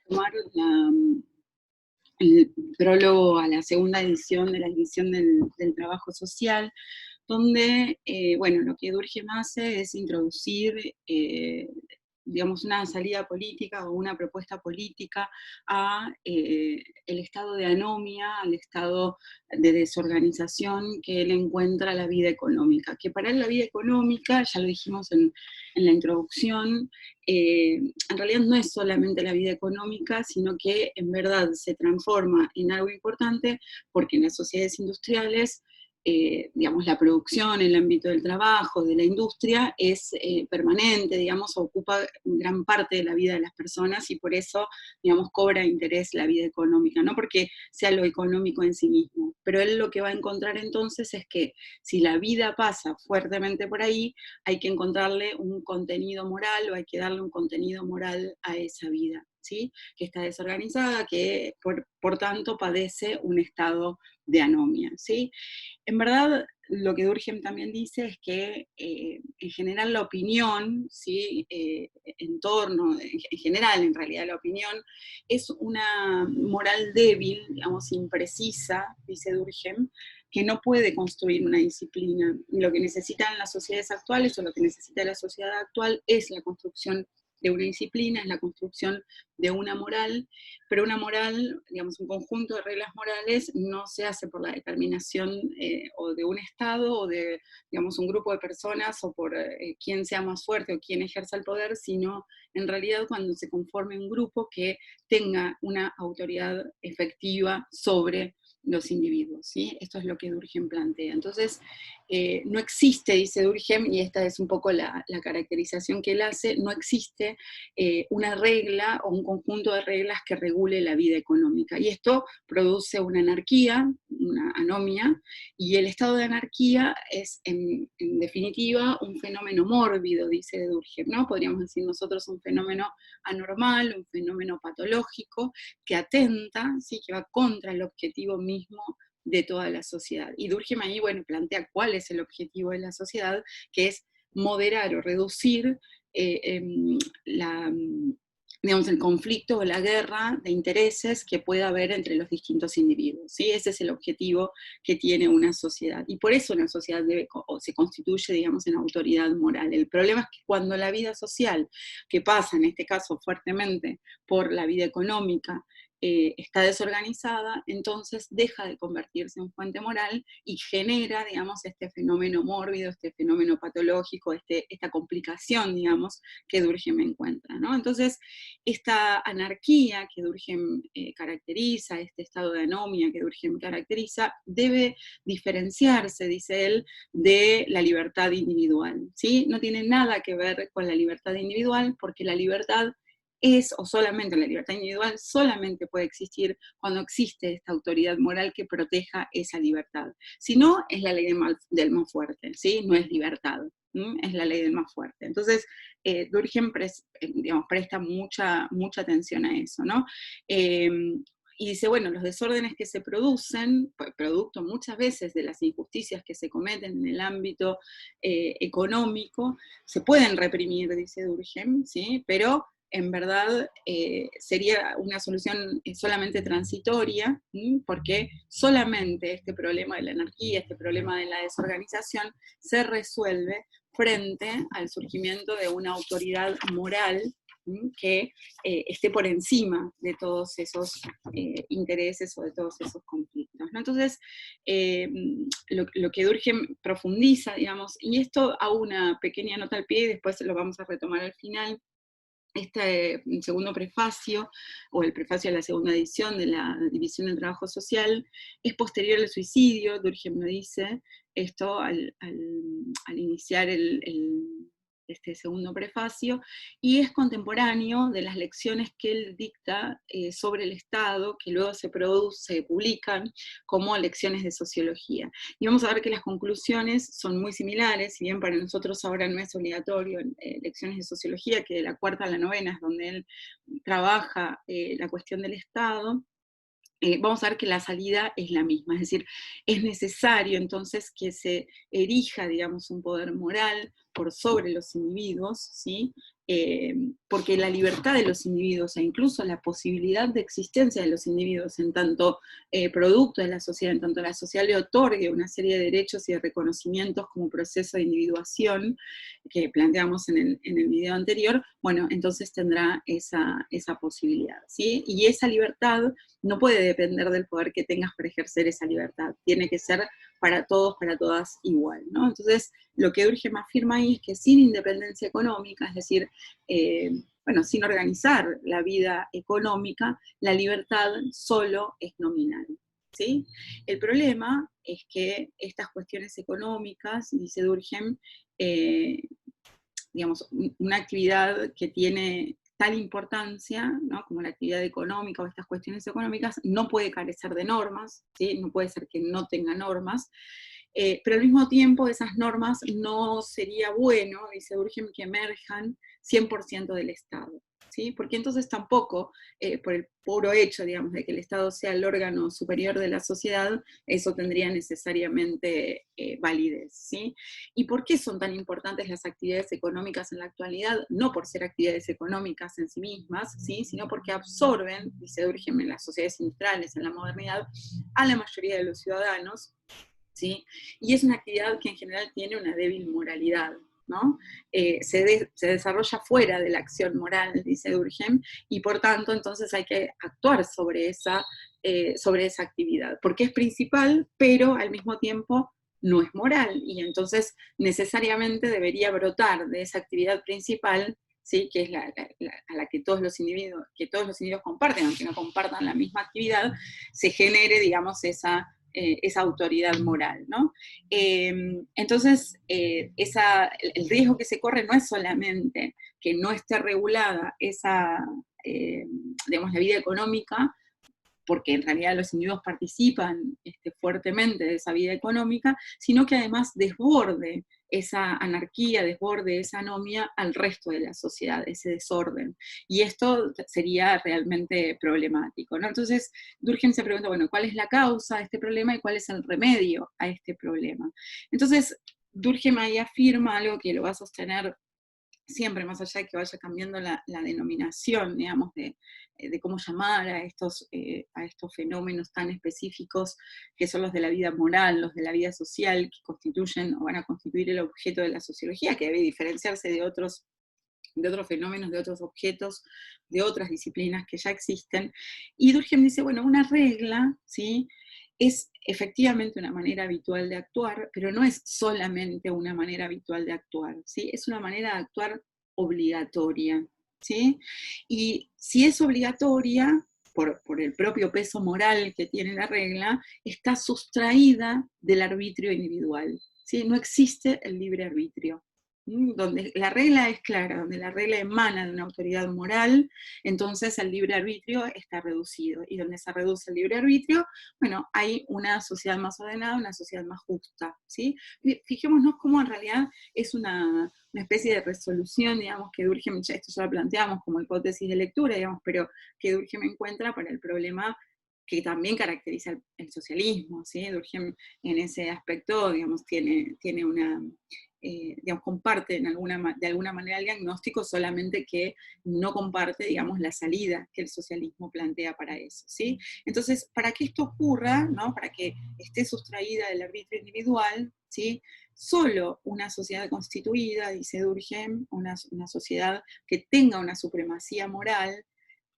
Tomar el prólogo a la segunda edición de la edición del trabajo social, donde, bueno, lo que Durkheim hace es introducir, digamos, una salida política o una propuesta política a el estado de anomia, al estado de desorganización que él encuentra la vida económica. Que para él la vida económica, ya lo dijimos en la introducción, en realidad no es solamente la vida económica, sino que en verdad se transforma en algo importante porque en las sociedades industriales, digamos, la producción, el ámbito del trabajo, de la industria, es permanente, digamos, ocupa gran parte de la vida de las personas y por eso, digamos, cobra interés la vida económica, no porque sea lo económico en sí mismo, pero él lo que va a encontrar entonces es que si la vida pasa fuertemente por ahí, hay que encontrarle un contenido moral o hay que darle un contenido moral a esa vida, ¿sí? Que está desorganizada, que por tanto padece un estado de anomia, ¿sí? En verdad, lo que Durkheim también dice es que en general la opinión, ¿sí? En torno, en general en realidad la opinión, es una moral débil, digamos, imprecisa, dice Durkheim, que no puede construir una disciplina. Lo que necesitan las sociedades actuales o lo que necesita la sociedad actual es la construcción de una disciplina, es la construcción de una moral, pero una moral, digamos, un conjunto de reglas morales no se hace por la determinación o de un Estado o de, digamos, un grupo de personas o por quién sea más fuerte o quién ejerza el poder, sino en realidad cuando se conforme un grupo que tenga una autoridad efectiva sobre los individuos, ¿sí? Esto es lo que Durkheim plantea. Entonces, no existe, dice Durkheim, y esta es un poco la caracterización que él hace, no existe una regla o un conjunto de reglas que regule la vida económica. Y esto produce una anarquía, una anomia, y el estado de anarquía es, en definitiva, un fenómeno mórbido, dice Durkheim, ¿no? Podríamos decir nosotros un fenómeno anormal, un fenómeno patológico, que atenta, ¿sí? Que va contra el objetivo mismo de toda la sociedad. Y Durkheim ahí, bueno, plantea cuál es el objetivo de la sociedad, que es moderar o reducir la, digamos, el conflicto o la guerra de intereses que pueda haber entre los distintos individuos, ¿sí? Ese es el objetivo que tiene una sociedad. Y por eso una sociedad debe, o se constituye, digamos, en autoridad moral. El problema es que cuando la vida social, que pasa en este caso fuertemente por la vida económica, está desorganizada, entonces deja de convertirse en fuente moral y genera, digamos, este fenómeno mórbido, este fenómeno patológico, esta complicación, digamos, que Durkheim encuentra, ¿no? Entonces, esta anarquía que Durkheim caracteriza, este estado de anomia que Durkheim caracteriza, debe diferenciarse, dice él, de la libertad individual, ¿sí? No tiene nada que ver con la libertad individual, porque la libertad es, o solamente la libertad individual, solamente puede existir cuando existe esta autoridad moral que proteja esa libertad. Si no, es la ley del más fuerte, ¿sí? No es libertad, es la ley del más fuerte. Entonces, Durkheim digamos, presta mucha atención a eso, ¿no? Y dice, bueno, los desórdenes que se producen, producto muchas veces de las injusticias que se cometen en el ámbito económico, se pueden reprimir, dice Durkheim, ¿sí? Pero en verdad sería una solución solamente transitoria, porque solamente este problema de la anarquía, este problema de la desorganización, se resuelve frente al surgimiento de una autoridad moral que esté por encima de todos esos intereses o de todos esos conflictos, ¿no? Entonces, lo que Durkheim profundiza, digamos, y esto hago una pequeña nota al pie y después lo vamos a retomar al final. Este segundo prefacio, o el prefacio a la segunda edición de la División del Trabajo Social, es posterior al suicidio, Durkheim lo dice, esto al iniciar este segundo prefacio, y es contemporáneo de las lecciones que él dicta sobre el Estado, que luego se publican como lecciones de sociología. Y vamos a ver que las conclusiones son muy similares, si bien para nosotros ahora no es obligatorio lecciones de sociología, que de la cuarta a la novena es donde él trabaja la cuestión del Estado. Vamos a ver que la salida es la misma, es decir, es necesario entonces que se erija, digamos, un poder moral por sobre los individuos, ¿sí? porque la libertad de los individuos e incluso la posibilidad de existencia de los individuos en tanto producto de la sociedad, en tanto la sociedad le otorgue una serie de derechos y de reconocimientos como proceso de individuación que planteamos en el video anterior, bueno, entonces tendrá esa posibilidad, ¿sí? Y esa libertad no puede depender del poder que tengas para ejercer esa libertad, tiene que ser para todos, para todas igual, ¿no? Entonces, lo que Durkheim afirma ahí es que sin independencia económica, es decir, bueno, sin organizar la vida económica, la libertad solo es nominal, ¿sí? El problema es que estas cuestiones económicas, dice Durkheim, digamos, una actividad que tiene tal importancia, ¿no?, como la actividad económica o estas cuestiones económicas, no puede carecer de normas, ¿sí? No puede ser que no tenga normas, pero al mismo tiempo esas normas no sería bueno, dice Durkheim, que emerjan 100% del Estado, ¿sí? Porque entonces tampoco, por el puro hecho, digamos, de que el Estado sea el órgano superior de la sociedad, eso tendría necesariamente validez, ¿sí? ¿Y por qué son tan importantes las actividades económicas en la actualidad? No por ser actividades económicas en sí mismas, ¿sí?, sino porque absorben, dice Durkheim, en las sociedades industriales, en la modernidad, a la mayoría de los ciudadanos, ¿sí? Y es una actividad que en general tiene una débil moralidad, ¿no? Se desarrolla fuera de la acción moral, dice Durkheim, y por tanto entonces hay que actuar sobre esa actividad, porque es principal, pero al mismo tiempo no es moral, y entonces necesariamente debería brotar de esa actividad principal, ¿sí?, que es a la que todos los individuos comparten, aunque no compartan la misma actividad, se genere, digamos, esa autoridad moral, ¿no? Entonces, el riesgo que se corre no es solamente que no esté regulada digamos, la vida económica, porque en realidad los individuos participan fuertemente de esa vida económica, sino que además desborde esa anarquía, desborde esa anomia al resto de la sociedad, ese desorden. Y esto sería realmente problemático, ¿no? Entonces, Durkheim se pregunta, bueno, ¿cuál es la causa de este problema y cuál es el remedio a este problema? Entonces, Durkheim ahí afirma algo que lo va a sostener siempre, más allá de que vaya cambiando la denominación, digamos, de cómo llamar a estos fenómenos tan específicos que son los de la vida moral, los de la vida social, que constituyen o van a constituir el objeto de la sociología, que debe diferenciarse de otros fenómenos, de otros objetos, de otras disciplinas que ya existen. Y Durkheim dice, bueno, una regla, ¿sí?, es efectivamente una manera habitual de actuar, pero no es solamente una manera habitual de actuar, ¿sí? Es una manera de actuar obligatoria, ¿sí? Y si es obligatoria, por el propio peso moral que tiene la regla, está sustraída del arbitrio individual, ¿sí? No existe el libre arbitrio. Donde la regla es clara, donde la regla emana de una autoridad moral, entonces el libre arbitrio está reducido. Y donde se reduce el libre arbitrio, bueno, hay una sociedad más ordenada, una sociedad más justa, ¿sí? Fijémonos cómo en realidad es una especie de resolución, digamos, que Durkheim, esto ya lo planteamos como hipótesis de lectura, digamos, pero que Durkheim encuentra para el problema que también caracteriza el socialismo, ¿sí? Durkheim en ese aspecto, digamos, tiene una, digamos, comparte de alguna manera el diagnóstico, solamente que no comparte, digamos, la salida que el socialismo plantea para eso, ¿sí? Entonces, para que esto ocurra, ¿no?, para que esté sustraída del arbitrio individual, ¿sí?, solo una sociedad constituida, dice Durkheim, una sociedad que tenga una supremacía moral,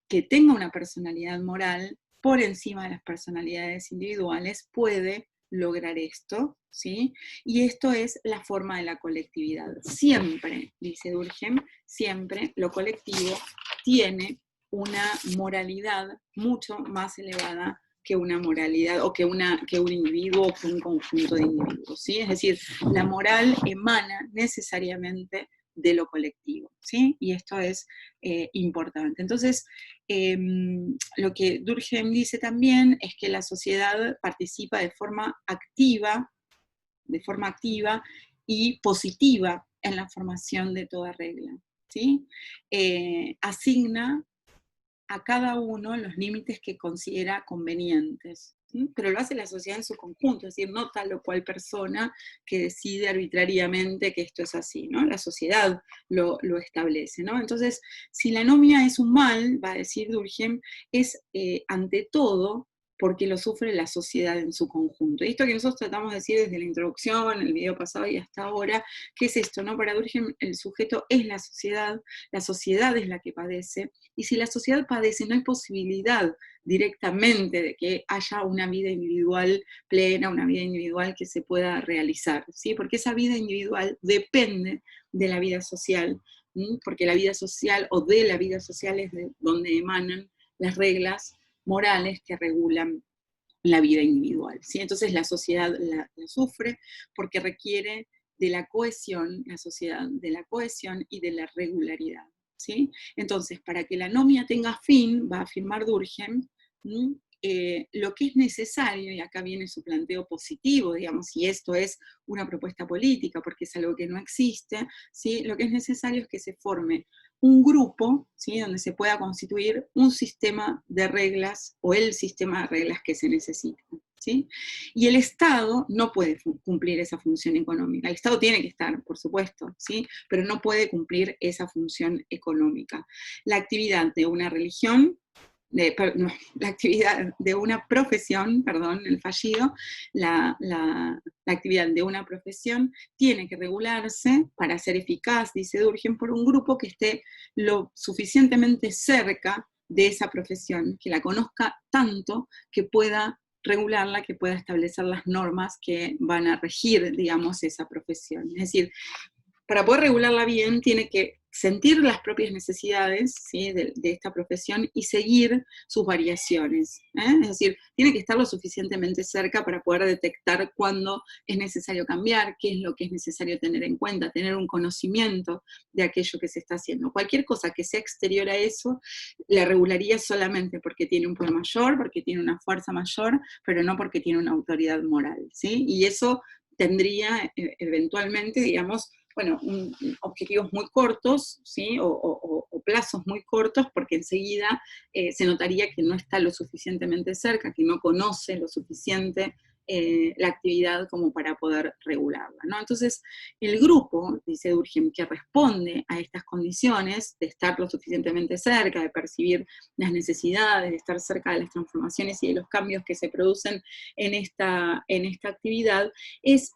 que tenga una personalidad moral por encima de las personalidades individuales, puede lograr esto, ¿sí? Y esto es la forma de la colectividad. Siempre, dice Durkheim, siempre lo colectivo tiene una moralidad mucho más elevada que una moralidad, o que un individuo o que un conjunto de individuos, ¿sí? Es decir, la moral emana necesariamente de lo colectivo, ¿sí? Y esto es importante. Entonces, lo que Durkheim dice también es que la sociedad participa de forma activa y positiva en la formación de toda regla, ¿sí? Asigna a cada uno los límites que considera convenientes, pero lo hace la sociedad en su conjunto, es decir, no tal o cual persona que decide arbitrariamente que esto es así, ¿no? La sociedad lo establece, ¿no? Entonces, si la anomia es un mal, va a decir Durkheim, es ante todo porque lo sufre la sociedad en su conjunto. Y esto que nosotros tratamos de decir desde la introducción, el video pasado y hasta ahora, ¿qué es esto? ¿No? Para Durkheim el sujeto es la sociedad es la que padece, y si la sociedad padece no hay posibilidad directamente de que haya una vida individual plena, una vida individual que se pueda realizar, ¿sí? Porque esa vida individual depende de la vida social, ¿sí? Porque la vida social o de la vida social es de donde emanan las reglas morales que regulan la vida individual, ¿sí? Entonces la sociedad la sufre porque requiere de la cohesión, la sociedad, de la cohesión y de la regularidad, ¿sí? Entonces, para que la anomia tenga fin, va a afirmar Durkheim, lo que es necesario, y acá viene su planteo positivo, digamos, y esto es una propuesta política, porque es algo que no existe, ¿sí? Lo que es necesario es que se forme un grupo, ¿sí? Donde se pueda constituir un sistema de reglas o el sistema de reglas que se necesita, ¿sí? Y el Estado no puede cumplir esa función económica. El Estado tiene que estar, por supuesto, ¿sí? Pero no puede cumplir esa función económica. La actividad de una religión, no, la actividad de una profesión, perdón, el fallido, la actividad de una profesión tiene que regularse para ser eficaz, dice Durkheim, por un grupo que esté lo suficientemente cerca de esa profesión, que la conozca tanto que pueda regularla, que pueda establecer las normas que van a regir, digamos, esa profesión. Es decir, para poder regularla bien, tiene que sentir las propias necesidades, ¿sí? de esta profesión y seguir sus variaciones. Es decir, tiene que estar lo suficientemente cerca para poder detectar cuándo es necesario cambiar, qué es lo que es necesario tener en cuenta, tener un conocimiento de aquello que se está haciendo. Cualquier cosa que sea exterior a eso, la regularía solamente porque tiene un poder mayor, porque tiene una fuerza mayor, pero no porque tiene una autoridad moral, ¿sí? Y eso tendría eventualmente, digamos, bueno, objetivos muy cortos, ¿sí? O plazos muy cortos, porque enseguida se notaría que no está lo suficientemente cerca, que no conoce lo suficiente la actividad como para poder regularla, ¿no? Entonces, el grupo, dice Durkheim, que responde a estas condiciones de estar lo suficientemente cerca, de percibir las necesidades, de estar cerca de las transformaciones y de los cambios que se producen en esta actividad, es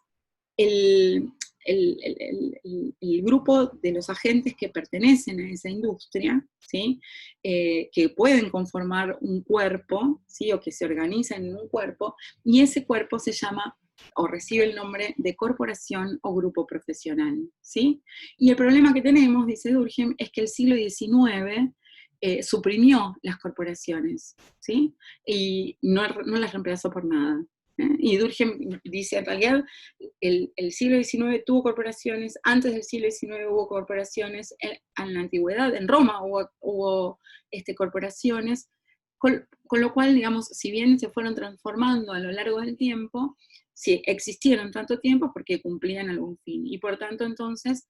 el, el grupo de los agentes que pertenecen a esa industria, ¿sí? Que pueden conformar un cuerpo, ¿sí? O que se organizan en un cuerpo, y ese cuerpo se llama o recibe el nombre de corporación o grupo profesional, ¿sí? Y el problema que tenemos, dice Durkheim, es que el siglo XIX suprimió las corporaciones, ¿sí? Y no las reemplazó por nada. Y Durkheim dice, en realidad, el siglo XIX tuvo corporaciones, antes del siglo XIX hubo corporaciones, en la antigüedad, en Roma hubo corporaciones, con lo cual, digamos, si bien se fueron transformando a lo largo del tiempo, sí, existieron tanto tiempo porque cumplían algún fin, y por tanto entonces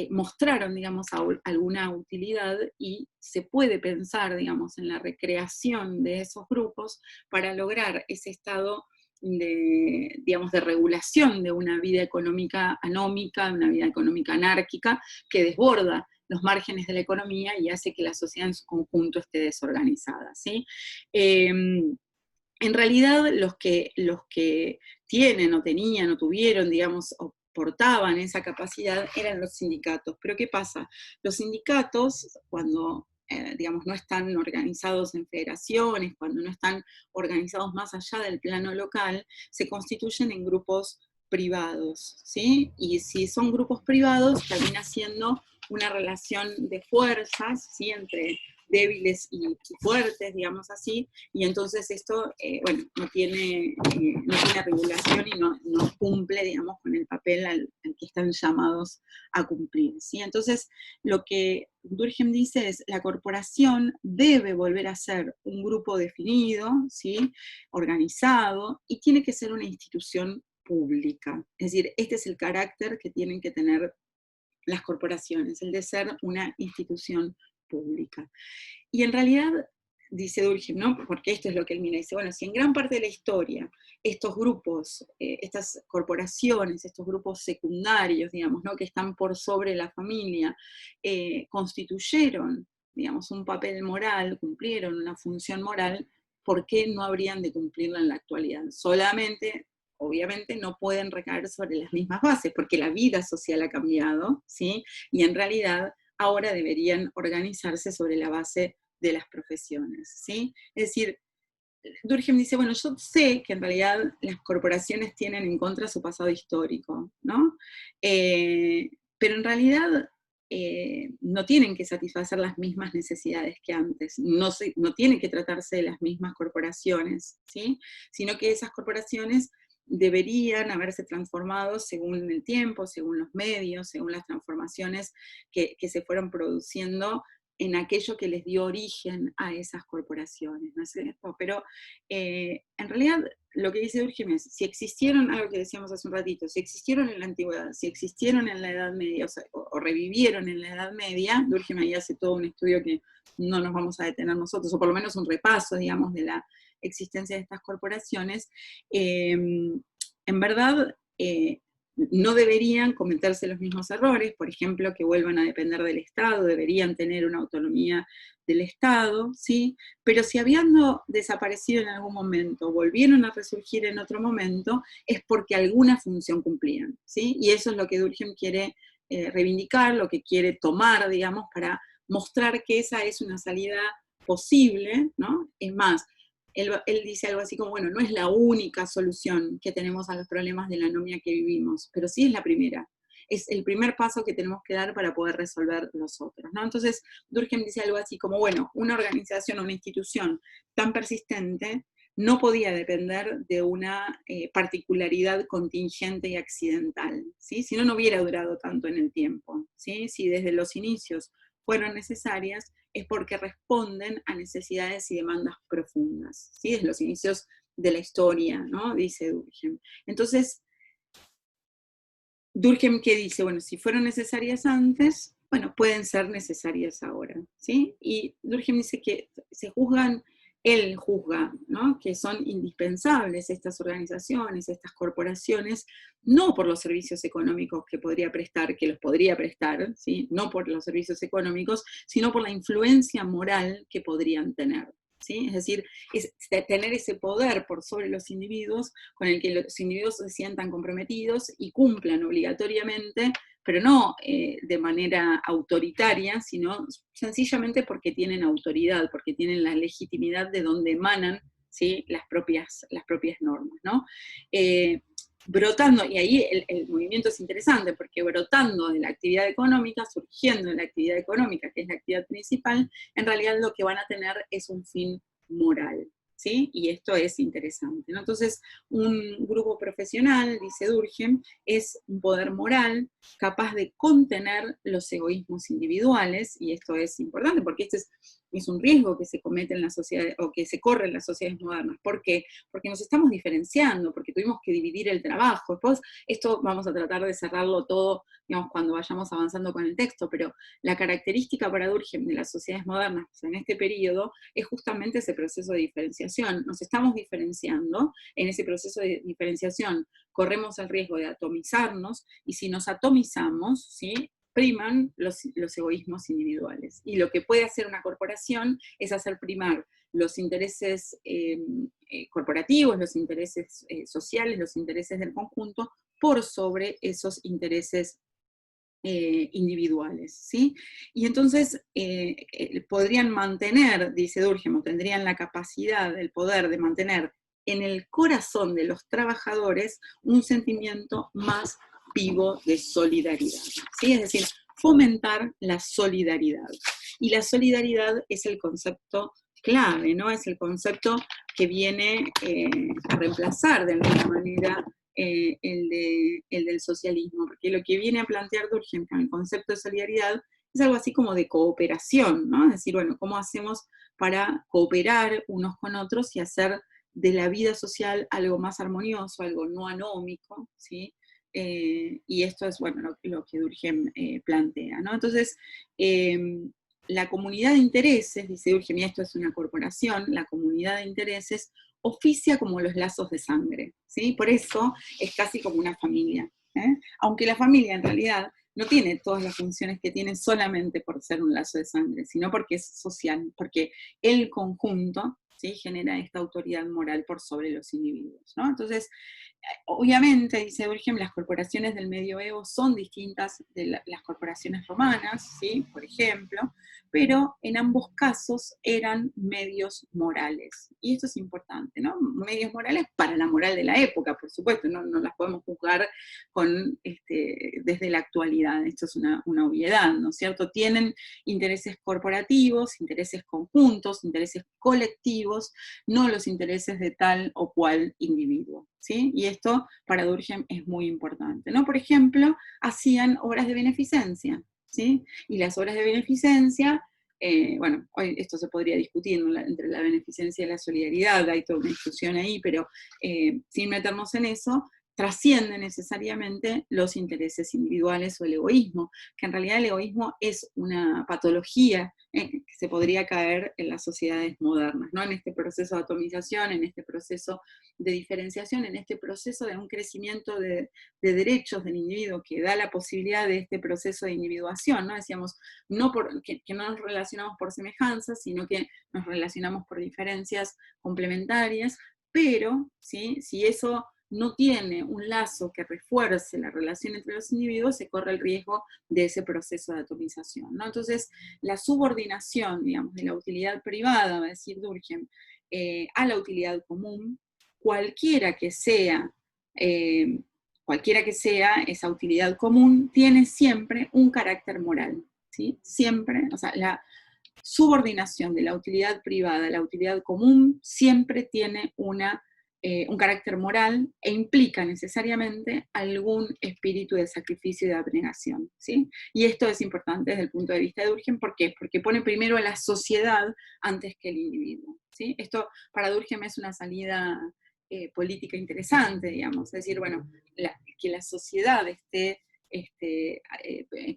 mostraron, digamos, alguna utilidad, y se puede pensar, digamos, en la recreación de esos grupos para lograr ese estado digamos, de regulación de una vida económica anómica, de una vida económica anárquica, que desborda los márgenes de la economía y hace que la sociedad en su conjunto esté desorganizada, ¿sí? En realidad, los que tienen o tenían o tuvieron, digamos, o portaban esa capacidad eran los sindicatos. Pero ¿qué pasa? Los sindicatos, cuando digamos, no están organizados en federaciones, cuando no están organizados más allá del plano local, se constituyen en grupos privados, ¿sí? Y si son grupos privados, termina siendo una relación de fuerzas, ¿sí? Entre débiles y fuertes, digamos así, y entonces esto, bueno, no tiene regulación y no cumple, digamos, con el papel al que están llamados a cumplir, ¿sí? Entonces, lo que Durkheim dice es, la corporación debe volver a ser un grupo definido, ¿sí? Organizado, y tiene que ser una institución pública. Es decir, este es el carácter que tienen que tener las corporaciones, el de ser una institución pública. Y en realidad, dice Durkheim, ¿no? Porque esto es lo que él mira, dice, bueno, si en gran parte de la historia estos grupos, estas corporaciones, estos grupos secundarios, digamos, ¿no? Que están por sobre la familia, constituyeron, digamos, un papel moral, cumplieron una función moral, ¿por qué no habrían de cumplirla en la actualidad? Solamente, obviamente, no pueden recaer sobre las mismas bases, porque la vida social ha cambiado, ¿sí? Y en realidad ahora deberían organizarse sobre la base de las profesiones, ¿sí? Es decir, Durkheim dice, bueno, yo sé que en realidad las corporaciones tienen en contra su pasado histórico, ¿no? Pero en realidad no tienen que satisfacer las mismas necesidades que antes, no tienen que tratarse de las mismas corporaciones, ¿sí? Sino que esas corporaciones deberían haberse transformado según el tiempo, según los medios, según las transformaciones que se fueron produciendo en aquello que les dio origen a esas corporaciones, ¿no es cierto? Pero en realidad lo que dice Durkheim es, si existieron, algo que decíamos hace un ratito, si existieron en la antigüedad, si existieron en la Edad Media, o sea, o revivieron en la Edad Media, Durkheim ahí hace todo un estudio que no nos vamos a detener nosotros, o por lo menos un repaso, digamos, de la existencia de estas corporaciones, en verdad no deberían cometerse los mismos errores, por ejemplo, que vuelvan a depender del Estado, deberían tener una autonomía del Estado, ¿sí? Pero si habiendo desaparecido en algún momento, volvieron a resurgir en otro momento, es porque alguna función cumplían, ¿sí? Y eso es lo que Durkheim quiere reivindicar, lo que quiere tomar, digamos, para mostrar que esa es una salida posible, ¿no? Es más, él dice algo así como, bueno, no es la única solución que tenemos a los problemas de la anomia que vivimos, pero sí es la primera. Es el primer paso que tenemos que dar para poder resolver los otros, ¿no? Entonces, Durkheim dice algo así como, bueno, una organización o una institución tan persistente no podía depender de una particularidad contingente y accidental, ¿sí? Si no, no hubiera durado tanto en el tiempo, ¿sí? Si desde los inicios fueron necesarias, es porque responden a necesidades y demandas profundas, ¿sí? Desde los inicios de la historia, ¿no? Dice Durkheim. Entonces, Durkheim, ¿qué dice? Bueno, si fueron necesarias antes, bueno, pueden ser necesarias ahora, ¿sí? Y Durkheim dice que él juzga, ¿no? Que son indispensables estas organizaciones, estas corporaciones, no por los servicios económicos que podría prestar, que los podría prestar, ¿sí? No por los servicios económicos, sino por la influencia moral que podrían tener, ¿sí? Es decir, es tener ese poder por sobre los individuos con el que los individuos se sientan comprometidos y cumplan obligatoriamente, pero no de manera autoritaria, sino sencillamente porque tienen autoridad, porque tienen la legitimidad de donde emanan, ¿sí? las propias normas, ¿no? Brotando, y ahí el movimiento es interesante, porque brotando de la actividad económica, surgiendo de la actividad económica, que es la actividad principal, en realidad lo que van a tener es un fin moral, ¿sí? Y esto es interesante, ¿no? Entonces, un grupo profesional, dice Durkheim, es un poder moral capaz de contener los egoísmos individuales, y esto es importante porque este es un riesgo que se comete en la sociedad, o que se corre en las sociedades modernas. ¿Por qué? Porque nos estamos diferenciando, porque tuvimos que dividir el trabajo. Después, esto vamos a tratar de cerrarlo todo, digamos, cuando vayamos avanzando con el texto, pero la característica para Durkheim de las sociedades modernas en este periodo es justamente ese proceso de diferenciación. Nos estamos diferenciando, en ese proceso de diferenciación corremos el riesgo de atomizarnos, y si nos atomizamos, ¿sí? Priman los egoísmos individuales. Y lo que puede hacer una corporación es hacer primar los intereses corporativos, los intereses sociales, los intereses del conjunto, por sobre esos intereses individuales, ¿sí? Y entonces podrían mantener, dice Durkheim, o tendrían la capacidad, el poder de mantener en el corazón de los trabajadores un sentimiento más vivo de solidaridad, ¿sí? Es decir, fomentar la solidaridad. Y la solidaridad es el concepto clave, ¿no? Es el concepto que viene a reemplazar de alguna manera el del socialismo, porque lo que viene a plantear Durkheim con el concepto de solidaridad es algo así como de cooperación, ¿no? Es decir, bueno, ¿cómo hacemos para cooperar unos con otros y hacer de la vida social algo más armonioso, algo no anómico, ¿sí? Y esto es, bueno, lo que Durkheim plantea, ¿no? Entonces, la comunidad de intereses, dice Durkheim, y esto es una corporación, la comunidad de intereses oficia como los lazos de sangre, ¿sí? Por eso es casi como una familia, ¿eh? Aunque la familia en realidad no tiene todas las funciones que tiene solamente por ser un lazo de sangre, sino porque es social, porque el conjunto, ¿sí?, genera esta autoridad moral por sobre los individuos, ¿no? Entonces, obviamente, dice Durkheim, las corporaciones del medioevo son distintas de las corporaciones romanas, ¿sí?, por ejemplo, pero en ambos casos eran medios morales. Y esto es importante, ¿no? Medios morales para la moral de la época, por supuesto, no las podemos juzgar con, desde la actualidad, esto es una obviedad, ¿no es cierto? Tienen intereses corporativos, intereses conjuntos, intereses colectivos, no los intereses de tal o cual individuo, ¿sí? Y esto para Durkheim es muy importante, ¿no? Por ejemplo, hacían obras de beneficencia, ¿sí? Y las obras de beneficencia, bueno, hoy esto se podría discutir, ¿no?, entre la beneficencia y la solidaridad, hay toda una discusión ahí, pero sin meternos en eso, trasciende necesariamente los intereses individuales o el egoísmo, que en realidad el egoísmo es una patología que se podría caer en las sociedades modernas, ¿no? En este proceso de atomización, en este proceso de diferenciación, en este proceso de un crecimiento de derechos del individuo que da la posibilidad de este proceso de individuación, ¿no? Decíamos, que no nos relacionamos por semejanzas, sino que nos relacionamos por diferencias complementarias, pero, ¿sí?, si eso no tiene un lazo que refuerce la relación entre los individuos, se corre el riesgo de ese proceso de atomización, ¿no? Entonces, la subordinación, digamos, de la utilidad privada, va a decir Durkheim, a la utilidad común, cualquiera que sea, eh, cualquiera que sea esa utilidad común, tiene siempre un carácter moral, ¿sí? Siempre, o sea, la subordinación de la utilidad privada a la utilidad común siempre tiene un carácter moral e implica necesariamente algún espíritu de sacrificio y de abnegación, ¿sí? Y esto es importante desde el punto de vista de Durkheim, ¿por qué? Porque pone primero a la sociedad antes que el individuo, ¿sí? Esto para Durkheim es una salida política interesante, digamos, es decir, bueno, que la sociedad esté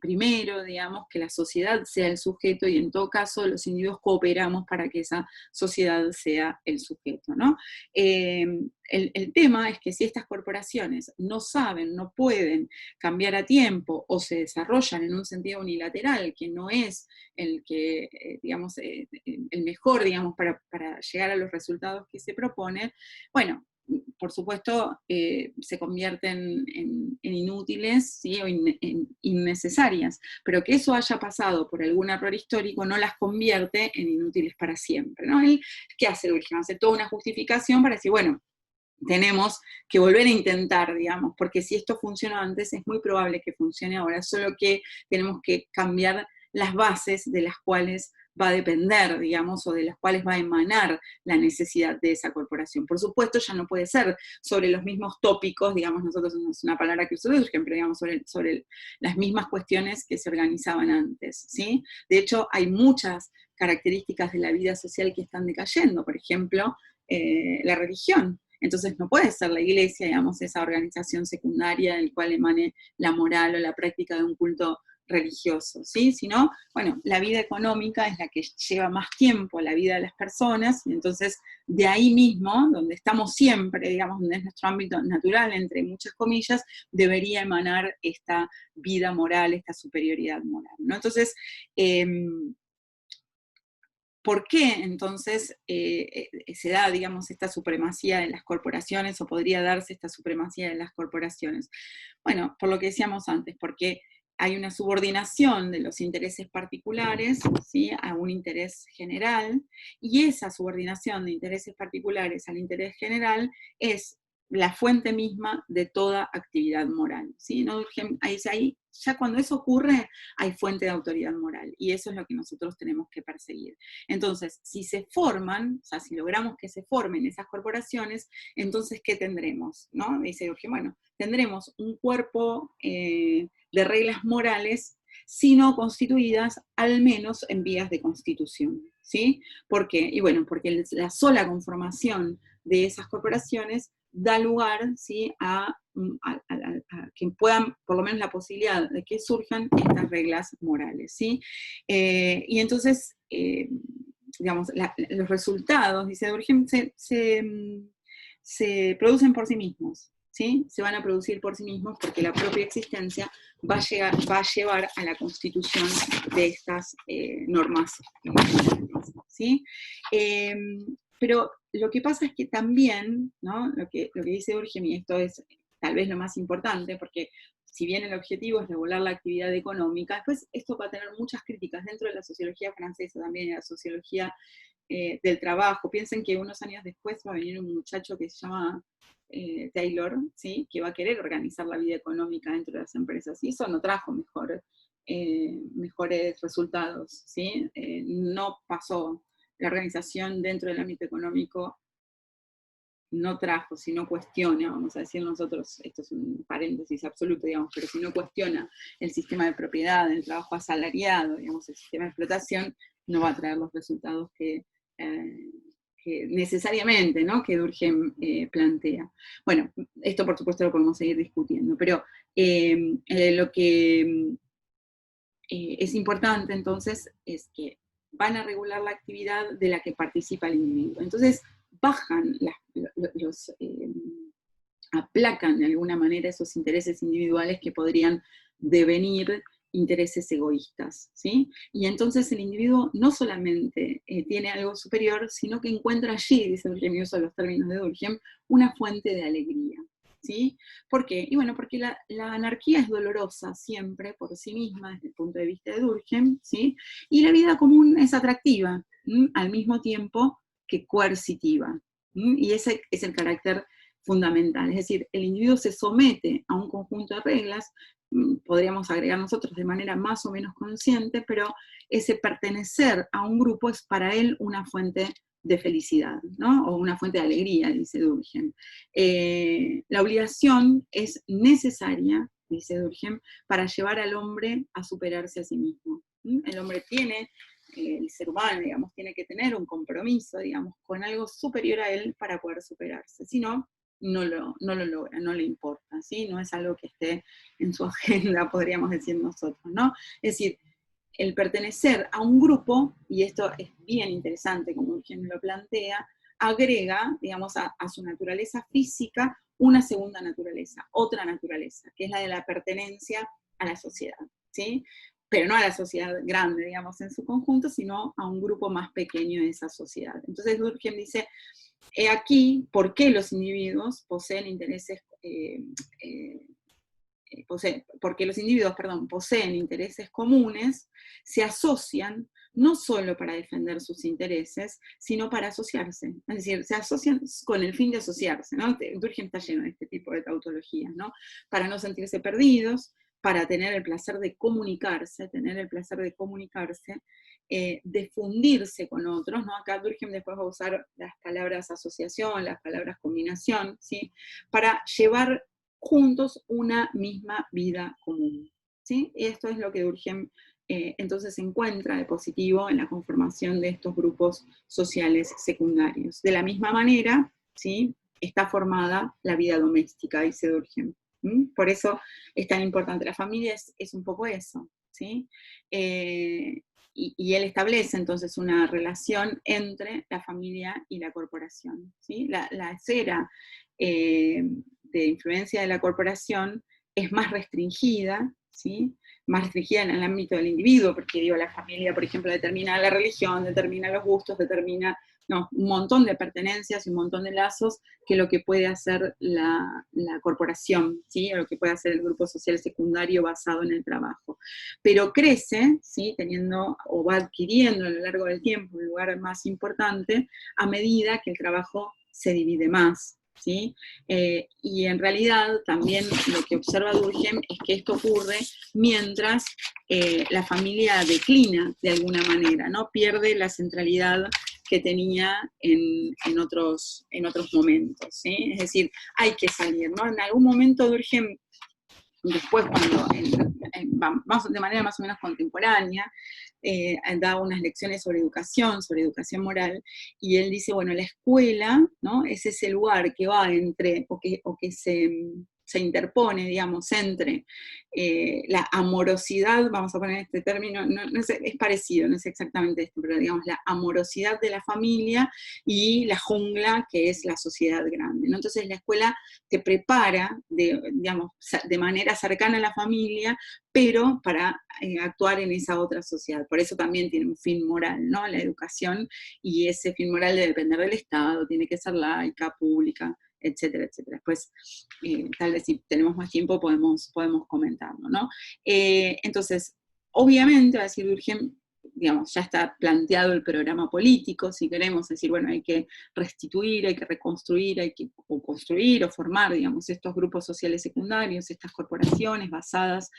primero, digamos, que la sociedad sea el sujeto y en todo caso los individuos cooperamos para que esa sociedad sea el sujeto, ¿no? El tema es que si estas corporaciones no saben, no pueden cambiar a tiempo o se desarrollan en un sentido unilateral, que no es el que, digamos, el mejor, digamos, para llegar a los resultados que se proponen, bueno, por supuesto, se convierten en inútiles, ¿sí?, o en innecesarias, pero que eso haya pasado por algún error histórico no las convierte en inútiles para siempre, ¿no? Él, ¿qué hace Durkheim? Hace toda una justificación para decir, bueno, tenemos que volver a intentar, digamos, porque si esto funcionó antes, es muy probable que funcione ahora, solo que tenemos que cambiar las bases de las cuales va a depender, digamos, o de las cuales va a emanar la necesidad de esa corporación. Por supuesto, ya no puede ser sobre los mismos tópicos, digamos, nosotros no es una palabra que usamos, siempre, digamos, sobre las mismas cuestiones que se organizaban antes, ¿sí? De hecho, hay muchas características de la vida social que están decayendo, por ejemplo, la religión. Entonces no puede ser la iglesia, digamos, esa organización secundaria en la cual emane la moral o la práctica de un culto religioso, ¿sí? Sino, bueno, la vida económica es la que lleva más tiempo a la vida de las personas, y entonces de ahí mismo, donde estamos siempre, digamos, donde es nuestro ámbito natural, entre muchas comillas, debería emanar esta vida moral, esta superioridad moral, ¿no? Entonces, ¿por qué entonces se da, digamos, esta supremacía de las corporaciones o podría darse esta supremacía de las corporaciones? Bueno, por lo que decíamos antes, porque hay una subordinación de los intereses particulares, ¿sí?, a un interés general, y esa subordinación de intereses particulares al interés general es la fuente misma de toda actividad moral, ¿sí? ¿No? Ahí, ya cuando eso ocurre, hay fuente de autoridad moral, y eso es lo que nosotros tenemos que perseguir. Entonces, si se forman, o sea, si logramos que se formen esas corporaciones, entonces, ¿qué tendremos? ¿No? Dice Durkheim, bueno, tendremos un cuerpo de reglas morales, sino constituidas al menos en vías de constitución, ¿sí? ¿Por qué? Y bueno, porque la sola conformación de esas corporaciones da lugar, ¿sí?, a que puedan, por lo menos la posibilidad de que surjan estas reglas morales, ¿sí? Y entonces, digamos, los resultados, dice Durkheim, se producen por sí mismos, ¿sí? Se van a producir por sí mismos porque la propia existencia va a llevar a la constitución de estas normas, ¿sí? Pero lo que pasa es que también, ¿no?, lo que dice Durkheim, y esto es tal vez lo más importante, porque si bien el objetivo es regular la actividad económica, después esto va a tener muchas críticas dentro de la sociología francesa, también de la sociología del trabajo. Piensen que unos años después va a venir un muchacho que se llama Taylor, ¿sí?, que va a querer organizar la vida económica dentro de las empresas, y eso no trajo mejores resultados, ¿sí? No pasó. La organización dentro del ámbito económico no trajo, si no cuestiona, vamos a decir nosotros, esto es un paréntesis absoluto, digamos, pero si no cuestiona el sistema de propiedad, el trabajo asalariado, digamos, el sistema de explotación, no va a traer los resultados que necesariamente, ¿no?, que Durkheim plantea. Bueno, esto por supuesto lo podemos seguir discutiendo, pero lo que es importante entonces es que van a regular la actividad de la que participa el individuo. Entonces bajan aplacan de alguna manera esos intereses individuales que podrían devenir intereses egoístas, ¿sí? Y entonces el individuo no solamente tiene algo superior, sino que encuentra allí, dice Durkheim, uso los términos de Durkheim, una fuente de alegría, ¿sí? ¿Por qué? Y bueno, porque la anarquía es dolorosa siempre por sí misma, desde el punto de vista de Durkheim, ¿sí? Y la vida común es atractiva, al mismo tiempo que coercitiva, y ese es el carácter fundamental. Es decir, el individuo se somete a un conjunto de reglas, podríamos agregar nosotros de manera más o menos consciente, pero ese pertenecer a un grupo es para él una fuente de felicidad, ¿no?, o una fuente de alegría, dice Durkheim. La obligación es necesaria, dice Durkheim, para llevar al hombre a superarse a sí mismo. El hombre tiene, el ser humano, digamos, tiene que tener un compromiso, digamos, con algo superior a él para poder superarse. Si no, no lo logra, no le importa, ¿sí? No es algo que esté en su agenda, podríamos decir nosotros, ¿no? Es decir, el pertenecer a un grupo, y esto es bien interesante como Durkheim lo plantea, agrega, digamos, a su naturaleza física una segunda naturaleza, otra naturaleza, que es la de la pertenencia a la sociedad, ¿sí? Pero no a la sociedad grande, digamos, en su conjunto, sino a un grupo más pequeño de esa sociedad. Entonces Durkheim dice, he aquí por qué los individuos poseen intereses, porque los individuos, poseen intereses comunes, se asocian no solo para defender sus intereses, sino para asociarse. Es decir, se asocian con el fin de asociarse, ¿no? Durkheim está lleno de este tipo de tautologías, ¿no? Para no sentirse perdidos, para tener el placer de comunicarse, de fundirse con otros, ¿no? Acá Durkheim después va a usar las palabras asociación, las palabras combinación, ¿sí? Para llevar juntos una misma vida común, ¿sí? Y esto es lo que Durkheim entonces encuentra de positivo en la conformación de estos grupos sociales secundarios. De la misma manera, ¿sí?, está formada la vida doméstica, dice Durkheim. Por eso es tan importante. La familia es un poco eso, ¿sí? Y él establece entonces una relación entre la familia y la corporación, ¿sí? La esfera de influencia de la corporación es más restringida, ¿sí?, más restringida en el ámbito del individuo, porque digo, la familia, por ejemplo, determina la religión, determina los gustos, determina un montón de pertenencias y un montón de lazos que lo que puede hacer la corporación, ¿sí?, o lo que puede hacer el grupo social secundario basado en el trabajo. Pero crece, ¿sí?, teniendo o va adquiriendo a lo largo del tiempo un lugar más importante a medida que el trabajo se divide más, ¿sí? Y en realidad también lo que observa Durkheim es que esto ocurre mientras la familia declina de alguna manera, ¿no? Pierde la centralidad que tenía en otros momentos, ¿sí? Es decir, hay que salir, ¿no? En algún momento Durkheim después cuando, vamos de manera más o menos contemporánea, da unas lecciones sobre educación moral, y él dice, bueno, la escuela, ¿no? Es ese lugar que va entre, o que se interpone, digamos, entre la amorosidad, vamos a poner este término, no es parecido, no es exactamente esto, pero digamos, la amorosidad de la familia y la jungla que es la sociedad grande, ¿no? Entonces la escuela te prepara, digamos, de manera cercana a la familia, pero para actuar en esa otra sociedad. Por eso también tiene un fin moral, ¿no? La educación, y ese fin moral debe depender del Estado, tiene que ser laica, pública, etcétera, etcétera. Después, tal vez si tenemos más tiempo podemos comentarlo, ¿no? Entonces, obviamente, va a decir Durkheim, digamos, ya está planteado el programa político, si queremos decir, bueno, hay que restituir, hay que reconstruir, hay que o construir o formar, digamos, estos grupos sociales secundarios, estas corporaciones basadas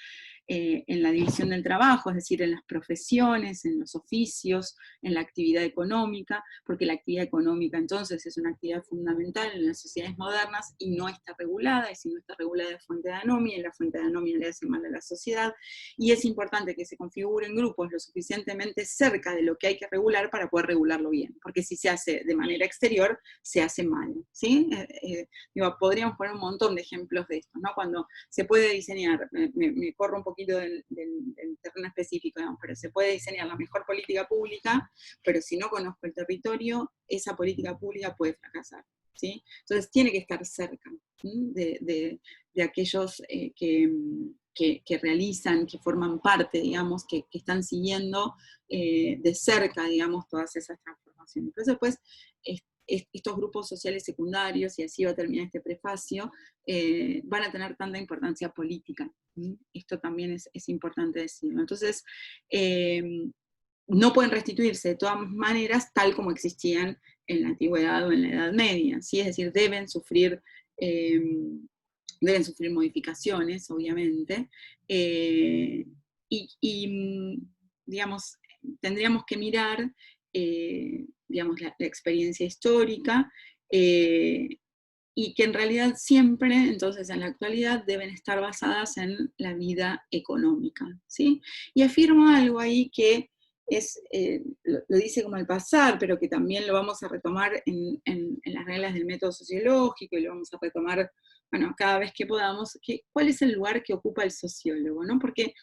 en la división del trabajo, es decir, en las profesiones, en los oficios, en la actividad económica, porque la actividad económica entonces es una actividad fundamental en las sociedades modernas y no está regulada, y si no está regulada es fuente de anomia, y la fuente de anomia le hace mal a la sociedad, y es importante que se configuren grupos lo suficientemente cerca de lo que hay que regular para poder regularlo bien, porque si se hace de manera exterior, se hace mal, ¿sí? Digo, podríamos poner un montón de ejemplos de esto, ¿no? Cuando se puede diseñar, me corro un poquito del terreno específico, digamos, pero se puede diseñar la mejor política pública, pero si no conozco el territorio, esa política pública puede fracasar, ¿sí? Entonces tiene que estar cerca de aquellos que realizan, que forman parte, digamos, que están siguiendo de cerca, digamos, todas esas transformaciones. Entonces, después, estos grupos sociales secundarios, y así va a terminar este prefacio, van a tener tanta importancia política. Esto también es importante decirlo. Entonces, no pueden restituirse de todas maneras tal como existían en la antigüedad o en la Edad Media, ¿sí? Es decir, deben sufrir modificaciones, obviamente, digamos, tendríamos que mirar, digamos, la experiencia histórica, y que en realidad siempre, entonces en la actualidad, deben estar basadas en la vida económica, ¿sí? Y afirma algo ahí que lo dice como al pasar, pero que también lo vamos a retomar en las reglas del método sociológico, y lo vamos a retomar, bueno, cada vez que podamos, cuál es el lugar que ocupa el sociólogo, ¿no? Porque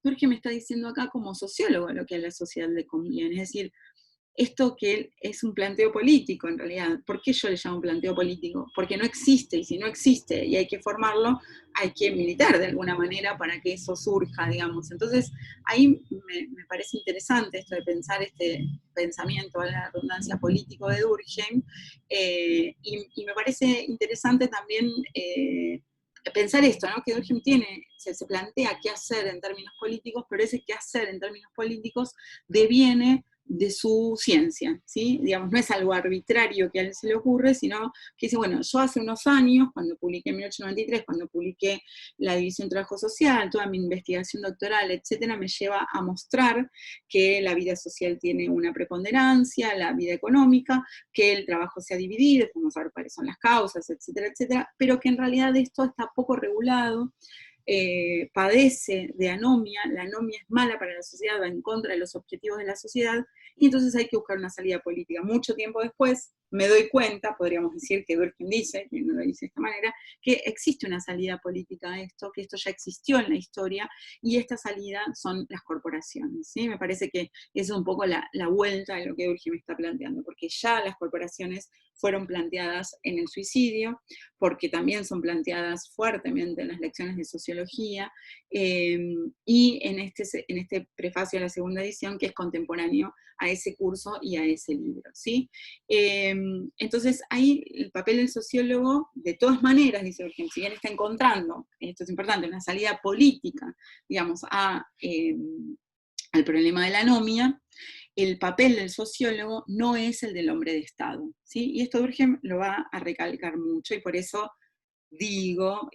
Durkheim me está diciendo acá como sociólogo lo que a la sociedad le conviene, es decir, esto que es un planteo político en realidad. ¿Por qué yo le llamo planteo político? Porque no existe, y si no existe y hay que formarlo, hay que militar de alguna manera para que eso surja, digamos. Entonces, ahí me parece interesante esto de pensar este pensamiento, a la redundancia, político de Durkheim, y me parece interesante también pensar esto, ¿no? Que Durkheim se plantea qué hacer en términos políticos, pero ese qué hacer en términos políticos deviene de su ciencia, ¿sí? Digamos, no es algo arbitrario que a él se le ocurre, sino que dice, bueno, yo hace unos años, cuando publiqué en 1893, cuando publiqué La división del trabajo social, toda mi investigación doctoral, etcétera, me lleva a mostrar que la vida social tiene una preponderancia, la vida económica, que el trabajo se ha dividido, vamos a ver cuáles son las causas, etcétera, etcétera, pero que en realidad esto está poco regulado, padece de anomia, la anomia es mala para la sociedad, va en contra de los objetivos de la sociedad, y entonces hay que buscar una salida política. Mucho tiempo después me doy cuenta, podríamos decir que Durkheim dice, que no lo dice de esta manera, que existe una salida política a esto, que esto ya existió en la historia, y esta salida son las corporaciones, ¿sí? Me parece que es un poco la vuelta de lo que Durkheim está planteando, porque ya las corporaciones fueron planteadas en el suicidio, porque también son planteadas fuertemente en las lecciones de sociología, y en este prefacio de la segunda edición, que es contemporáneo a ese curso y a ese libro, ¿sí? Entonces, ahí el papel del sociólogo, de todas maneras, dice Durkheim, si bien está encontrando, esto es importante, una salida política, digamos, al problema de la anomia, el papel del sociólogo no es el del hombre de Estado, ¿sí? Y esto Durkheim lo va a recalcar mucho, y por eso digo,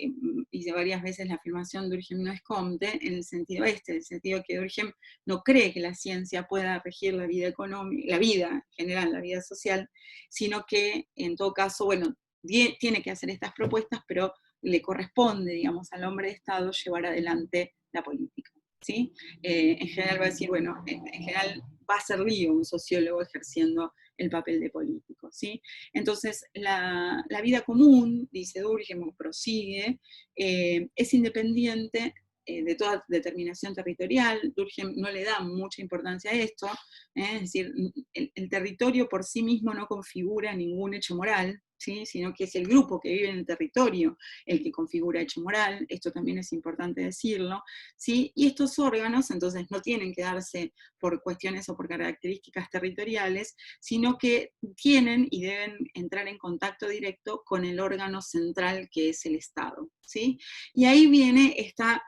hice varias veces la afirmación Durkheim no es Comte, en el sentido en el sentido que Durkheim no cree que la ciencia pueda regir la vida económica, la vida en general, la vida social, sino que en todo caso, bueno, tiene que hacer estas propuestas, pero le corresponde, digamos, al hombre de Estado llevar adelante la política, ¿sí? En general va a decir, bueno, en general va a ser lío un sociólogo ejerciendo el papel de político, ¿sí? Entonces, la vida común, dice Durkheim, o prosigue, es independiente de toda determinación territorial. Durkheim no le da mucha importancia a esto, es decir, el territorio por sí mismo no configura ningún hecho moral, ¿sí? Sino que es el grupo que vive en el territorio el que configura hecho moral, esto también es importante decirlo, ¿sí? Y estos órganos entonces no tienen que darse por cuestiones o por características territoriales, sino que tienen y deben entrar en contacto directo con el órgano central que es el Estado, ¿sí? Y ahí viene esta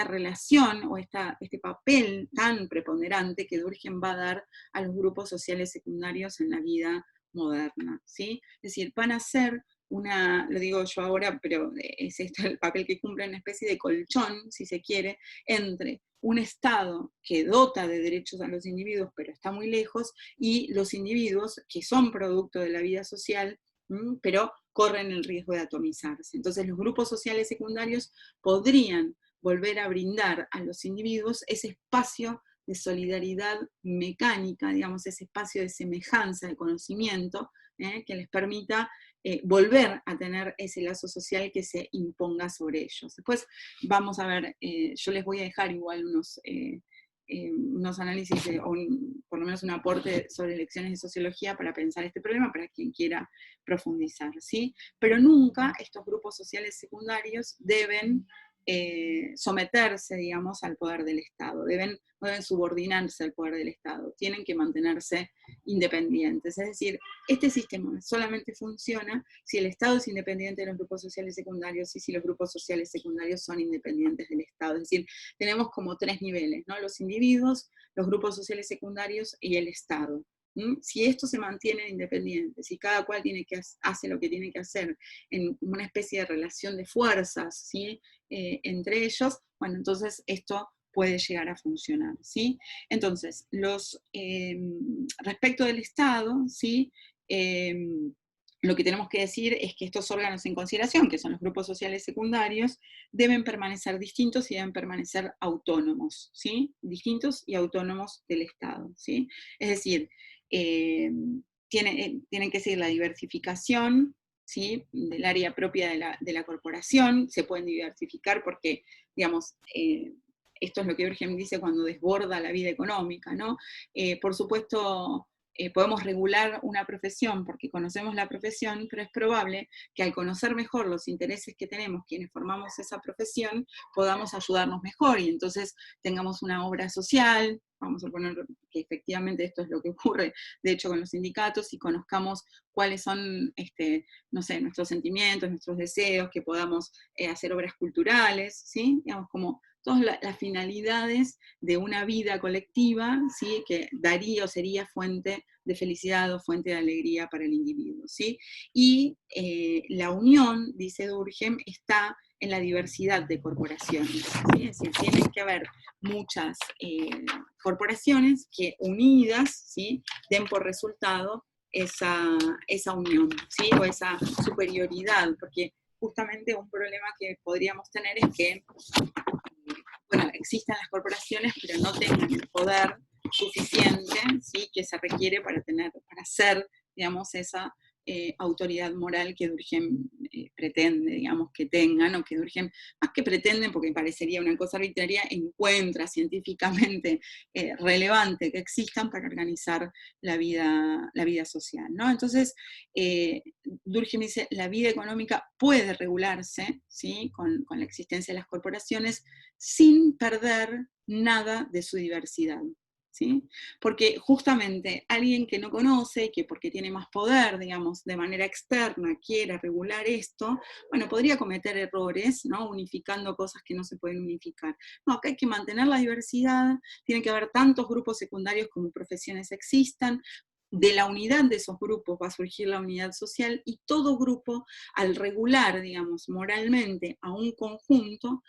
relación o este papel tan preponderante que Durkheim va a dar a los grupos sociales secundarios en la vida moderna, ¿sí? Es decir, van a ser lo digo yo ahora, pero es esto el papel que cumple, una especie de colchón, si se quiere, entre un Estado que dota de derechos a los individuos, pero está muy lejos, y los individuos que son producto de la vida social, pero corren el riesgo de atomizarse. Entonces los grupos sociales secundarios podrían volver a brindar a los individuos ese espacio de solidaridad mecánica, digamos, ese espacio de semejanza, de conocimiento, que les permita volver a tener ese lazo social que se imponga sobre ellos. Después vamos a ver, yo les voy a dejar igual unos análisis, por lo menos un aporte sobre lecciones de sociología para pensar este problema, para quien quiera profundizar, ¿sí? Pero nunca estos grupos sociales secundarios deben someterse, digamos, al poder del Estado, no deben subordinarse al poder del Estado, tienen que mantenerse independientes. Es decir, este sistema solamente funciona si el Estado es independiente de los grupos sociales secundarios y si los grupos sociales secundarios son independientes del Estado. Es decir, tenemos como tres niveles, ¿no? Los individuos, los grupos sociales secundarios y el Estado. Si esto se mantiene independiente, si cada cual hace lo que tiene que hacer en una especie de relación de fuerzas, ¿sí? Entre ellos, bueno, entonces esto puede llegar a funcionar, ¿sí? Entonces, respecto del Estado, ¿sí? Lo que tenemos que decir es que estos órganos en consideración, que son los grupos sociales secundarios, deben permanecer distintos y deben permanecer autónomos, ¿sí? Distintos y autónomos del Estado, ¿sí? Es decir, tienen que seguir la diversificación, ¿sí? Del área propia de la corporación, se pueden diversificar porque, digamos, esto es lo que Durkheim dice cuando desborda la vida económica, ¿no? Por supuesto, podemos regular una profesión porque conocemos la profesión, pero es probable que al conocer mejor los intereses que tenemos quienes formamos esa profesión, podamos ayudarnos mejor y entonces tengamos una obra social, vamos a poner que efectivamente esto es lo que ocurre, de hecho, con los sindicatos, y conozcamos cuáles son, no sé, nuestros sentimientos, nuestros deseos, que podamos hacer obras culturales, ¿sí? Digamos, como todas las finalidades de una vida colectiva, ¿sí? Que daría o sería fuente de felicidad o fuente de alegría para el individuo, ¿sí? Y la unión, dice Durkheim, está en la diversidad de corporaciones, ¿sí? Es decir, tienen que haber muchas corporaciones que unidas, ¿sí? Den por resultado esa unión, ¿sí? O esa superioridad, porque justamente un problema que podríamos tener es que, bueno, existan las corporaciones, pero no tengan el poder suficiente, ¿sí? Que se requiere para ser, digamos, esa autoridad moral que Durkheim pretende, digamos, que tengan, o que Durkheim, más que pretenden, porque parecería una cosa arbitraria, encuentra científicamente relevante que existan para organizar la vida social, ¿no? Entonces, Durkheim dice, la vida económica puede regularse, ¿sí? Con la existencia de las corporaciones, sin perder nada de su diversidad, ¿sí? Porque justamente alguien que no conoce, que porque tiene más poder, digamos, de manera externa, quiera regular esto, bueno, podría cometer errores, ¿no? Unificando cosas que no se pueden unificar. No, acá hay que mantener la diversidad, tiene que haber tantos grupos secundarios como profesiones existan, de la unidad de esos grupos va a surgir la unidad social, y todo grupo, al regular, digamos, moralmente a un conjunto,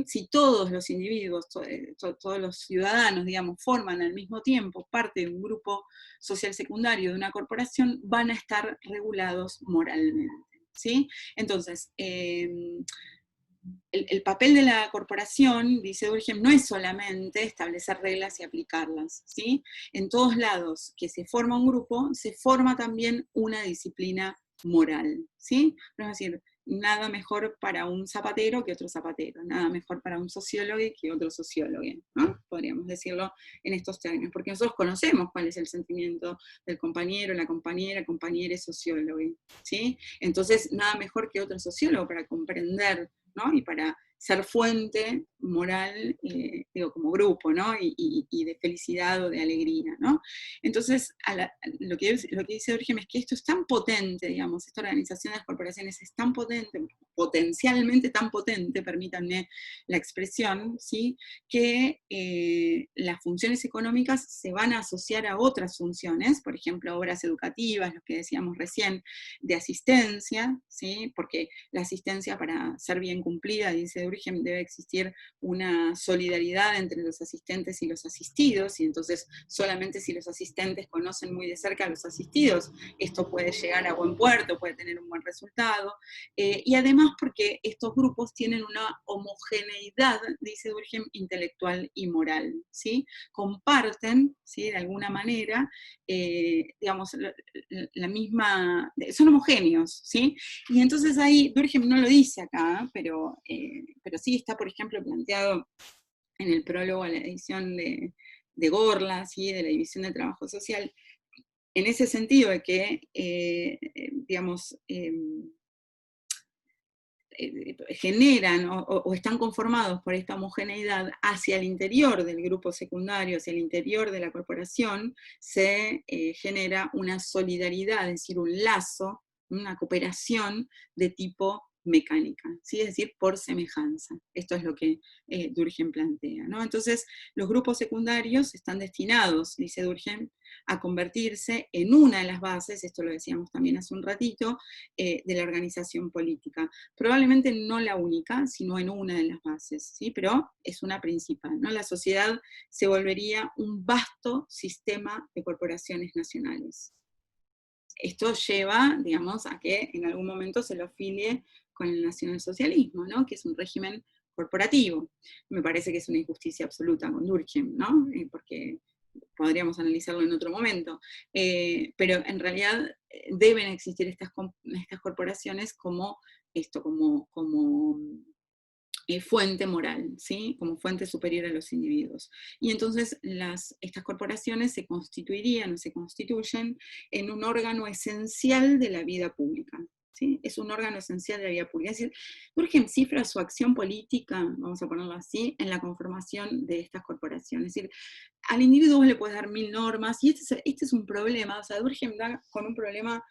si todos los individuos, todos los ciudadanos, digamos, forman al mismo tiempo parte de un grupo social secundario, de una corporación, van a estar regulados moralmente, ¿sí? Entonces, el papel de la corporación, dice Durkheim, no es solamente establecer reglas y aplicarlas, ¿sí? En todos lados que se forma un grupo, se forma también una disciplina moral, ¿sí? Es decir, nada mejor para un zapatero que otro zapatero, nada mejor para un sociólogo que otro sociólogo, ¿no? Podríamos decirlo en estos términos, porque nosotros conocemos cuál es el sentimiento del compañero, la compañera, compañera sociólogo, ¿sí? Entonces, nada mejor que otro sociólogo para comprender, ¿no? Y para ser fuente moral, digo, como grupo, ¿no? Y de felicidad o de alegría, ¿no? Entonces, lo que dice Durkheim es que esto es tan potente, digamos, esta organización de las corporaciones es tan potente, potencialmente tan potente, permítanme la expresión, ¿sí? Que las funciones económicas se van a asociar a otras funciones, por ejemplo, obras educativas, lo que decíamos recién, de asistencia, ¿sí? Porque la asistencia, para ser bien cumplida, dice Durkheim, debe existir una solidaridad entre los asistentes y los asistidos, y entonces solamente si los asistentes conocen muy de cerca a los asistidos, esto puede llegar a buen puerto, puede tener un buen resultado, y además porque estos grupos tienen una homogeneidad, dice Durkheim, intelectual y moral, ¿sí? Comparten, ¿sí? De alguna manera, digamos, la misma, son homogéneos, ¿sí? Y entonces ahí, Durkheim no lo dice acá, pero sí está, por ejemplo, planteado en el prólogo a la edición de Gorla, ¿sí? De la División de Trabajo Social, en ese sentido de que, digamos, generan o están conformados por esta homogeneidad hacia el interior del grupo secundario, hacia el interior de la corporación, se genera una solidaridad, es decir, un lazo, una cooperación de tipo mecánica, ¿sí? Es decir, por semejanza. Esto es lo que Durkheim plantea, ¿no? Entonces, los grupos secundarios están destinados, dice Durkheim, a convertirse en una de las bases, esto lo decíamos también hace un ratito, de la organización política. Probablemente no la única, sino en una de las bases, ¿sí? Pero es una principal, ¿no? La sociedad se volvería un vasto sistema de corporaciones nacionales. Esto lleva, digamos, a que en algún momento se lo afilie con el nacionalsocialismo, ¿no? Que es un régimen corporativo. Me parece que es una injusticia absoluta con Durkheim, ¿no? Porque podríamos analizarlo en otro momento, pero en realidad deben existir estas corporaciones como esto, como fuente moral, ¿sí? Como fuente superior a los individuos. Y entonces estas corporaciones se constituirían o se constituyen en un órgano esencial de la vida pública. ¿Sí? Es un órgano esencial de la vida pública. Es decir, Durkheim cifra su acción política, vamos a ponerlo así, en la conformación de estas corporaciones. Es decir, al individuo vos le puedes dar 1000 normas, y este es un problema, o sea, Durkheim da con un problema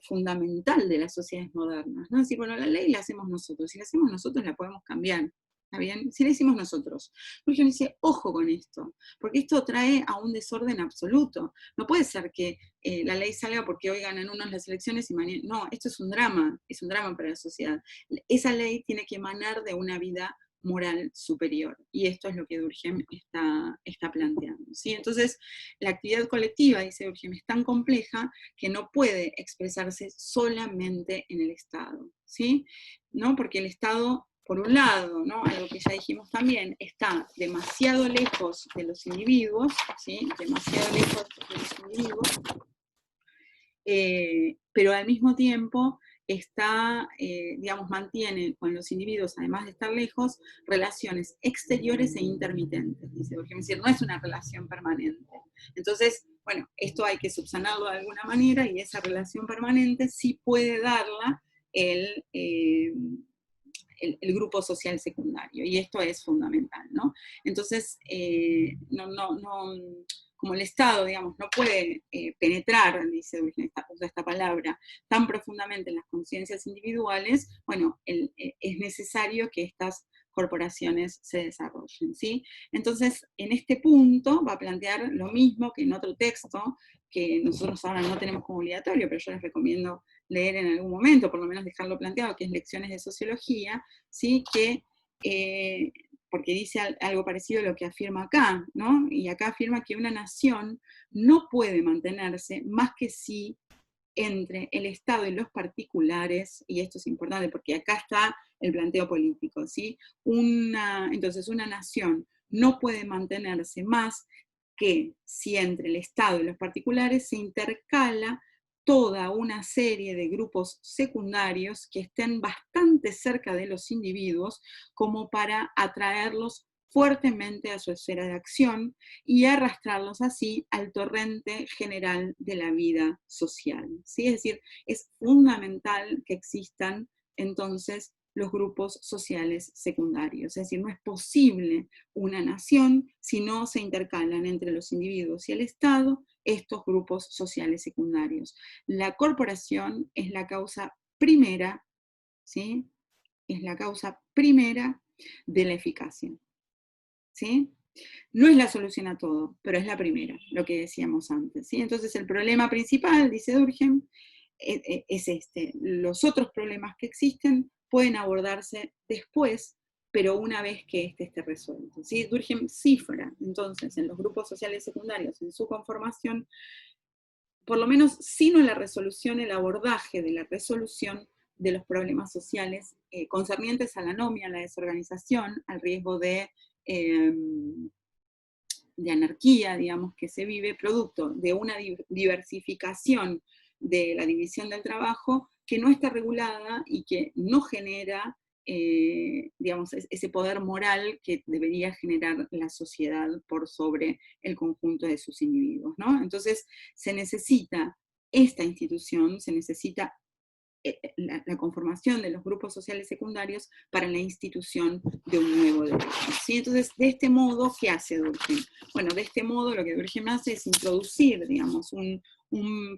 fundamental de las sociedades modernas, ¿no? Es decir, bueno, la ley la hacemos nosotros, si la hacemos nosotros la podemos cambiar, ¿está bien? Si la hicimos nosotros. Durkheim dice, ojo con esto, porque esto trae a un desorden absoluto. No puede ser que la ley salga porque hoy ganan unos las elecciones y mañana, no, esto es un drama para la sociedad. Esa ley tiene que emanar de una vida moral superior. Y esto es lo que Durkheim está planteando, ¿sí? Entonces, la actividad colectiva, dice Durkheim, es tan compleja que no puede expresarse solamente en el Estado, ¿sí? ¿No? Porque el Estado, por un lado, ¿no? Algo que ya dijimos también, está demasiado lejos de los individuos, ¿sí? Demasiado lejos de los individuos, pero al mismo tiempo digamos, mantiene con los individuos, además de estar lejos, relaciones exteriores e intermitentes, dice, porque es decir, no es una relación permanente. Entonces, bueno, esto hay que subsanarlo de alguna manera, y esa relación permanente sí puede darla el, eh, el grupo social secundario, y esto es fundamental, ¿no? Entonces, como el Estado, digamos, no puede penetrar, dice Durkheim, usa esta palabra, tan profundamente en las conciencias individuales, bueno, es necesario que estas corporaciones se desarrollen, ¿sí? Entonces, en este punto va a plantear lo mismo que en otro texto, que nosotros ahora no tenemos como obligatorio, pero yo les recomiendo leer en algún momento, por lo menos dejarlo planteado, que es Lecciones de Sociología, ¿sí? Porque dice algo parecido a lo que afirma acá, ¿no? Y acá afirma que una nación no puede mantenerse más que si entre el Estado y los particulares, y esto es importante porque acá está el planteo político, ¿sí? Entonces, una nación no puede mantenerse más que si entre el Estado y los particulares se intercala toda una serie de grupos secundarios que estén bastante cerca de los individuos como para atraerlos fuertemente a su esfera de acción y arrastrarlos así al torrente general de la vida social, ¿sí? Es decir, es fundamental que existan entonces los grupos sociales secundarios. Es decir, no es posible una nación si no se intercalan entre los individuos y el Estado estos grupos sociales secundarios. La corporación es la causa primera, ¿sí? Es la causa primera de la eficacia, ¿sí? No es la solución a todo, pero es la primera, lo que decíamos antes, ¿sí? Entonces el problema principal, dice Durkheim, es este. Los otros problemas que existen pueden abordarse después, pero una vez que este esté resuelto, ¿sí? Durkheim cifra, entonces, en los grupos sociales secundarios, en su conformación, por lo menos, sino la resolución, el abordaje de la resolución de los problemas sociales concernientes a la anomia, a la desorganización, al riesgo eh, de anarquía, digamos, que se vive producto de una diversificación de la división del trabajo que no está regulada y que no genera, digamos, ese poder moral que debería generar la sociedad por sobre el conjunto de sus individuos, ¿no? Entonces, se necesita esta institución, se necesita la conformación de los grupos sociales secundarios para la institución de un nuevo derecho, ¿sí? Entonces, de este modo, ¿qué hace Durkheim? Bueno, de este modo lo que Durkheim hace es introducir, digamos, un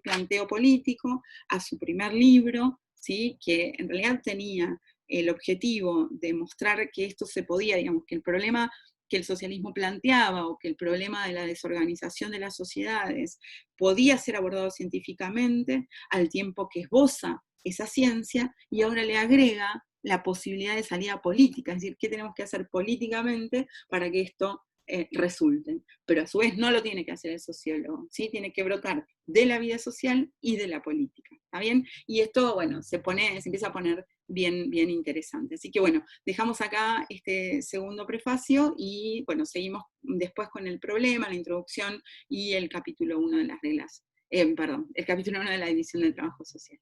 planteo político a su primer libro, ¿sí? Que en realidad tenía el objetivo de mostrar que esto se podía, digamos, que el problema que el socialismo planteaba o que el problema de la desorganización de las sociedades podía ser abordado científicamente, al tiempo que esboza esa ciencia y ahora le agrega la posibilidad de salida política, es decir, qué tenemos que hacer políticamente para que esto resulte. Pero a su vez no lo tiene que hacer el sociólogo, ¿sí? Tiene que brotar de la vida social y de la política, ¿está bien? Y esto, bueno, se empieza a poner bien, bien interesante. Así que bueno, dejamos acá este segundo prefacio y bueno, seguimos después con el problema, la introducción y el capítulo 1 de las reglas, perdón, el capítulo 1 de la división del trabajo social.